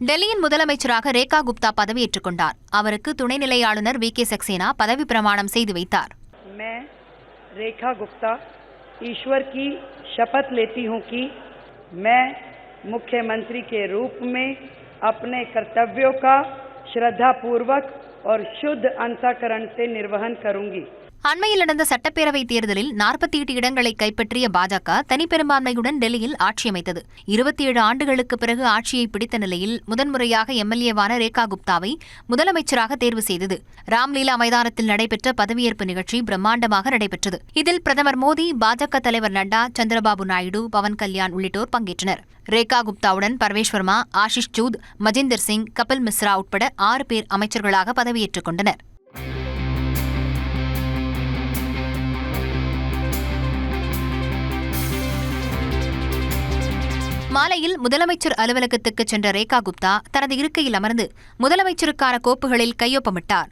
டெல்லியின் முதலமைச்சராக ரேகா குப்தா பதவியேற்றுக் கொண்டார். அவருக்கு துணைநிலை ஆளுநர் வி.கே. சக்சேனா பதவி பிரமாணம் செய்து வைத்தார். मैं रेखा गुप्ता ईश्वर की शपथ लेती हूं कि मैं मुख्यमंत्री के रूप में अपने कर्तव्यों का श्रद्धापूर्वक और शुद्ध अंतःकरण से निर्वहन करूंगी. அண்மையில் நடந்த சட்டப்பேரவைத் தேர்தலில் 48 இடங்களை கைப்பற்றிய பாஜக தனிப்பெரும்பான்மையுடன் டெல்லியில் ஆட்சியமைத்தது. 27 ஆண்டுகளுக்கு பிறகு ஆட்சியை பிடித்த நிலையில் முதன்முறையாக எம்எல்ஏவான ரேகா குப்தாவை முதலமைச்சராக தேர்வு செய்தது. ராம்லீலா மைதானத்தில் நடைபெற்ற பதவியேற்பு நிகழ்ச்சி பிரம்மாண்டமாக நடைபெற்றது. இதில் பிரதமர் மோடி, பாஜக தலைவர் நட்டா, சந்திரபாபு நாயுடு, பவன் கல்யாண் உள்ளிட்டோர் பங்கேற்றனர். ரேகா குப்தாவுடன் பர்வேஷ் வர்மா, ஆஷிஷ் சூத், மஜிந்தர் சிங், கபில் மிஸ்ரா உட்பட 6 பேர் அமைச்சர்களாக பதவியேற்றுக் கொண்டனர். மாலையில் முதலமைச்சர் அலுவலகத்துக்கு சென்ற ரேகா குப்தா தனது இருக்கையில் அமர்ந்து முதலமைச்சருக்கான கோப்புகளில் கையொப்பமிட்டார்.